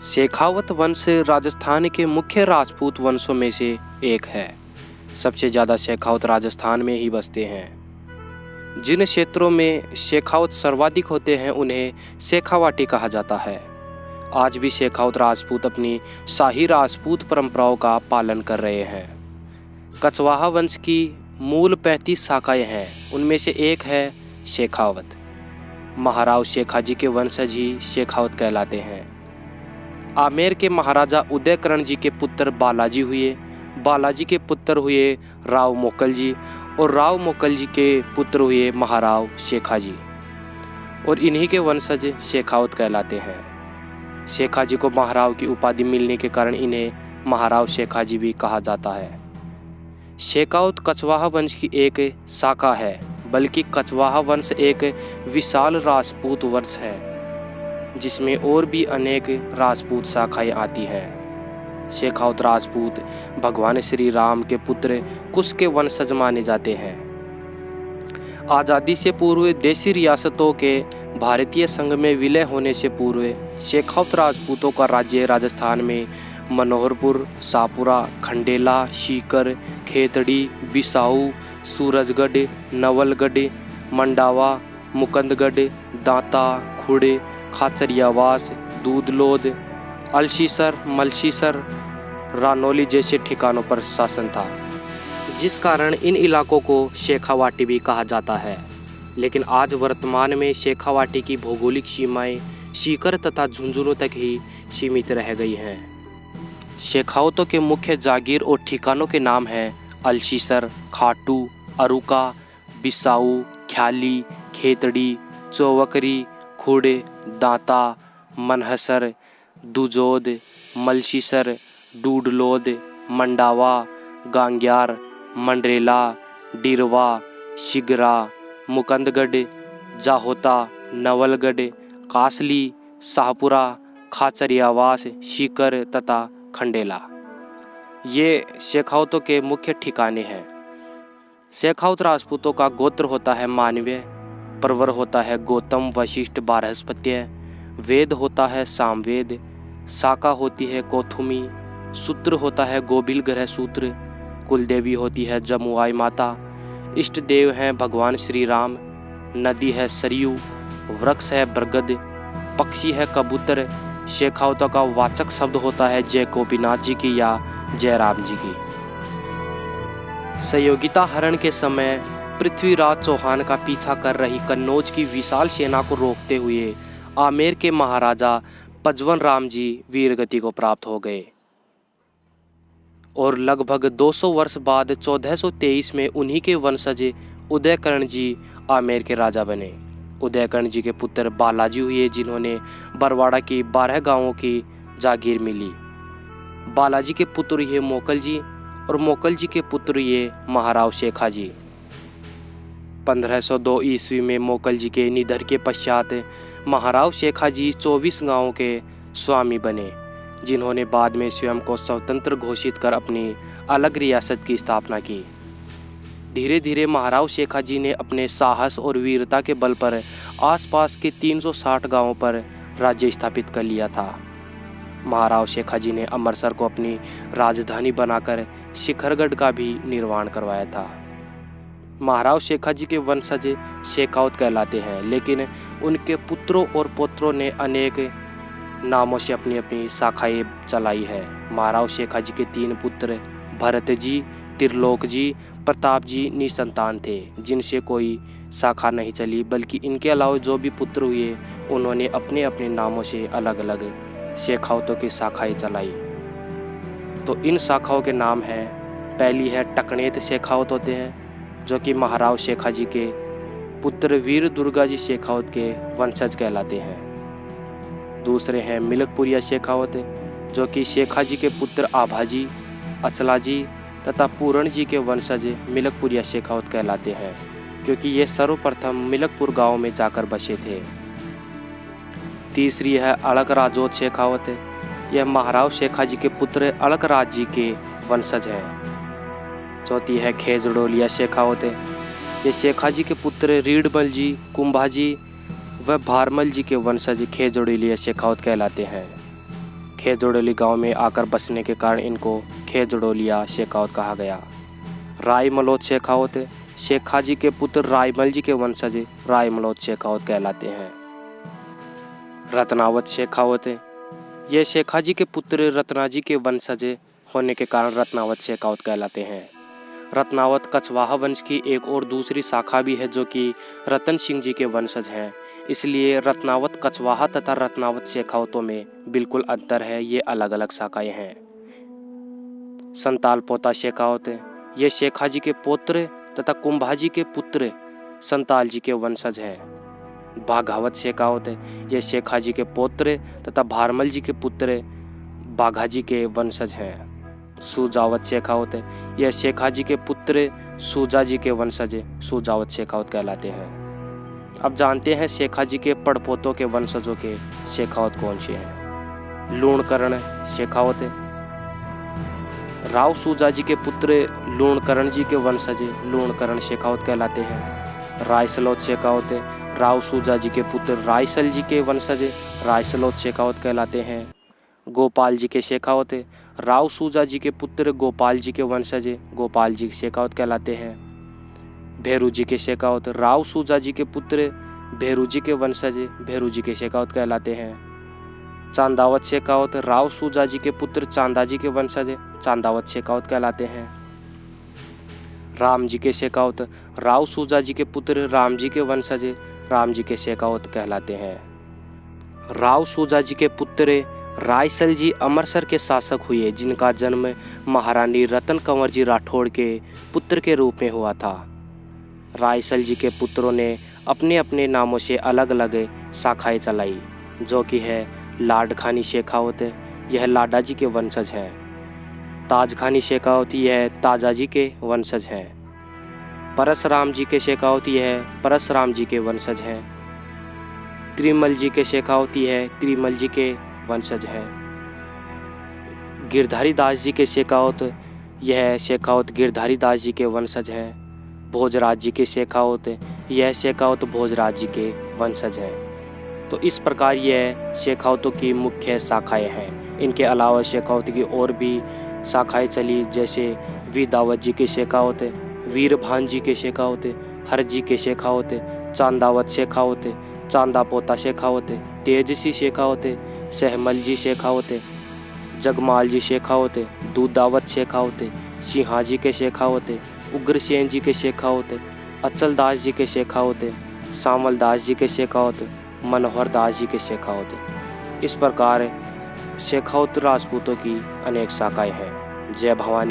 शेखावत वंश राजस्थान के मुख्य राजपूत वंशों में से एक है। सबसे ज़्यादा शेखावत राजस्थान में ही बसते हैं। जिन क्षेत्रों में शेखावत सर्वाधिक होते हैं उन्हें शेखावाटी कहा जाता है। आज भी शेखावत राजपूत अपनी शाही राजपूत परंपराओं का पालन कर रहे हैं। कछवाहा वंश की मूल 35 शाखाएं हैं, उनमें से एक है शेखावत। महाराव शेखाजी के वंशज ही शेखावत कहलाते हैं। आमेर के महाराजा उदयकरण जी के पुत्र बालाजी हुए, बालाजी के पुत्र हुए राव मोकल जी और राव मोकल जी के पुत्र हुए महाराव शेखाजी और इन्हीं के वंशज शेखावत कहलाते हैं। शेखाजी को महाराव की उपाधि मिलने के कारण इन्हें महाराव शेखाजी भी कहा जाता है। शेखावत कछवाहा वंश की एक शाखा है, बल्कि कछवाहा वंश एक विशाल राजपूत वंश है जिसमें और भी अनेक राजपूत शाखाएं आती हैं। शेखावत राजपूत भगवान श्री राम के पुत्र कुश के वंशज माने जाते हैं। आज़ादी से पूर्व देशी रियासतों के भारतीय संघ में विलय होने से पूर्व शेखावत राजपूतों का राज्य राजस्थान में मनोहरपुर, शाहपुरा, खंडेला, सीकर, खेतड़ी, बिसाऊ, सूरजगढ़, नवलगढ़, मंडावा, मुकंदगढ़, दांता, खुड़, खाचरियावास, दूधलोद, अलसीसर, मलसीसर, रानौली जैसे ठिकानों पर शासन था, जिस कारण इन इलाकों को शेखावाटी भी कहा जाता है। लेकिन आज वर्तमान में शेखावाटी की भौगोलिक सीमाएं सीकर तथा झुंझुनू तक ही सीमित रह गई हैं। शेखावतों के मुख्य जागीर और ठिकानों के नाम हैं अलसीसर, खाटू, अरुका, बिसाऊ, ख्याली, खेतड़ी, चौवकरी, खुड़, दांता, मनहसर, दुजोद, मलसीसर, डूडलोद, मंडावा, गांग्यार, मंडरेला, डिरवा, शिगरा, मुकंदगढ़, जाहोता, नवलगढ़, कासली, शाहपुरा, खाचरियावास, सीकर तथा खंडेला ये शेखावतों के मुख्य ठिकाने हैं। शेखावत राजपूतों का गोत्र होता है मानवीय, परवर होता है गौतम, वशिष्ठ, बृहस्पत्य, वेद होता है सामवेद, शाखा होती है कौथुमी, सूत्र होता है गोभिल ग्रह सूत्र, कुलदेवी होती है जमुआई माता, इष्ट देव हैं भगवान श्री राम, नदी है सरयू, वृक्ष है बरगद, पक्षी है कबूतर। शेखावतों का वाचक शब्द होता है जय गोपीनाथ जी की या जय राम जी की। सहयोगिता हरण के समय पृथ्वीराज चौहान का पीछा कर रही कन्नौज की विशाल सेना को रोकते हुए आमेर के महाराजा पजवन राम जी वीरगति को प्राप्त हो गए और लगभग 200 वर्ष बाद 1423 में उन्हीं के वंशज उदयकरण जी आमेर के राजा बने। उदयकरण जी के पुत्र बालाजी हुए जिन्होंने बरवाड़ा की 12 गांवों की जागीर मिली। बालाजी के पुत्र ये मोकल जी और मोकल जी के पुत्र ये महाराव शेखाजी। 1502 ईस्वी में मोकल जी के निधन के पश्चात महाराव शेखाजी 24 गांवों के स्वामी बने, जिन्होंने बाद में स्वयं को स्वतंत्र घोषित कर अपनी अलग रियासत की स्थापना की। धीरे धीरे महाराव शेखाजी ने अपने साहस और वीरता के बल पर आसपास के 360 गांवों पर राज्य स्थापित कर लिया था। महाराव शेखाजी ने अमृतसर को अपनी राजधानी बनाकर शिखरगढ़ का भी निर्माण करवाया था। महाराव शेखाजी के वंशज शेखावत कहलाते हैं, लेकिन उनके पुत्रों और पौत्रों ने अनेक नामों से अपनी अपनी शाखाएं चलाई है। महाराव शेखाजी के 3 पुत्र भरत जी, त्रिलोक जी, प्रताप जी निसंतान थे, जिनसे कोई शाखा नहीं चली, बल्कि इनके अलावा जो भी पुत्र हुए उन्होंने अपने अपने नामों से अलग अलग शेखावतों की शाखाएं चलाई। तो इन शाखाओं के नाम हैं, पहली है टकनेत शेखावत होते हैं जो कि महाराव शेखाजी के पुत्र वीर दुर्गा जी शेखावत के वंशज कहलाते हैं। दूसरे हैं मिलकपुरिया शेखावत जो कि शेखाजी के पुत्र आभाजी, अचलाजी तथा पूरण जी के वंशज मिलकपुरिया शेखावत कहलाते हैं, क्योंकि ये सर्वप्रथम मिलकपुर गांव में जाकर बसे थे। तीसरी है अड़क राजोत शेखावत, यह महाराव शेखाजी के पुत्र अड़क राज जी के वंशज हैं। चौथी है खेजड़ोलिया शेखावत, ये शेखाजी के पुत्र रीडमल जी, कुंभाजी व भारमल जी के वंशज खेजड़ोलिया शेखावत कहलाते हैं। खेजड़ोली गांव में आकर बसने के कारण इनको खेजड़ोलिया शेखावत कहा गया। राय मलोद शेखावत शेखा जी के पुत्र रायमल जी के वंशज राय मलोद शेखावत कहलाते हैं। रत्नावत शेखावत ये शेखा जी के पुत्र रत्ना जी के वंशज होने के कारण रत्नावत शेखावत कहलाते हैं। रत्नावत कछवाहा वंश की एक और दूसरी शाखा भी है जो कि रतन सिंह जी के वंशज हैं। इसलिए रत्नावत कछवाहा तथा रत्नावत शेखावतों में बिल्कुल अंतर है, ये अलग अलग शाखाएं हैं। संताल पोता शेखावत ये शेखा जी के पौत्र तथा कुंभाजी के पुत्र संताल जी के वंशज हैं। बाघावत शेखावत ये शेखा जी के पौत्र तथा भारमल जी के पुत्र बाघाजी के वंशज हैं। सुजावत शेखावत यह शेखा जी के पुत्र सुजा जी के वंशज सुजावत शेखावत कहलाते हैं। अब जानते हैं शेखा जी के पड़पोतों के वंशजों के शेखावत कौन से हैं। लूणकरण शेखावत राव सुजा जी के पुत्र लूणकरण जी के वंशज लूणकरण शेखावत कहलाते हैं। रायसलोत शेखावत राव सुजा जी के पुत्र रायसल जी के वंशज रायसलोत शेखावत कहलाते हैं। गोपाल जी के शेखावत राव सुजा जी के पुत्र गोपाल जी के वंशज गोपाल जी शेखावत कहलाते हैं। भेरू जी के शेखावत राव सुजा जी के पुत्र भेरू जी के वंशज भेरू जी के शेखावत कहलाते हैं। चांदावत शेखावत राव सुजा जी के पुत्र चांदा जी के वंशज चांदावत शेखावत कहलाते हैं। राम जी के शेखावत राव सुजा जी के पुत्र राम जी के वंशज राम जी के शेखावत कहलाते हैं। राव सुजा जी के पुत्र रायसल जी अमरसर के शासक हुए, जिनका जन्म महारानी रतन कंवर जी राठौड़ के पुत्र के रूप में हुआ था। रायसल जी के पुत्रों ने अपने अपने नामों से अलग अलग शाखाएं चलाई, जो कि है लाडखानी शेखावत यह लाडा जी के वंशज हैं। ताजखानी शेखावत यह ताजा जी के वंशज हैं। परसराम जी के शेखावत यह परसराम जी के वंशज हैं। त्रिमल जी के शेखावत यह त्रिमल जी के वंशज हैं। गिरधारी दास जी के शेखावत यह शेखावत गिरधारी दास जी के वंशज हैं। भोजराज जी के शेखावत यह शेखावत भोजराज जी के वंशज हैं। तो इस प्रकार यह शेखावतों की मुख्य शाखाएं हैं। इनके अलावा शेखावत की और भी शाखाएं चली, जैसे वीदावत जी के शेखावत वीरभान जी के शेखावत हर जी के शेखावत चांदावत शेखावत चांदा पोता शेखावत तेजसी शेखावत सहमल जी शेखावत जगमाल जी शेखावत दूधावत शेखावत सिंहाजी के शेखावत उग्रसेन जी के शेखावत अचल दास जी के शेखावत सामल दास जी के शेखावत मनोहर दास जी के शेखावत। इस प्रकार शेखावत राजपूतों की अनेक शाखाएं हैं। जय भवानी।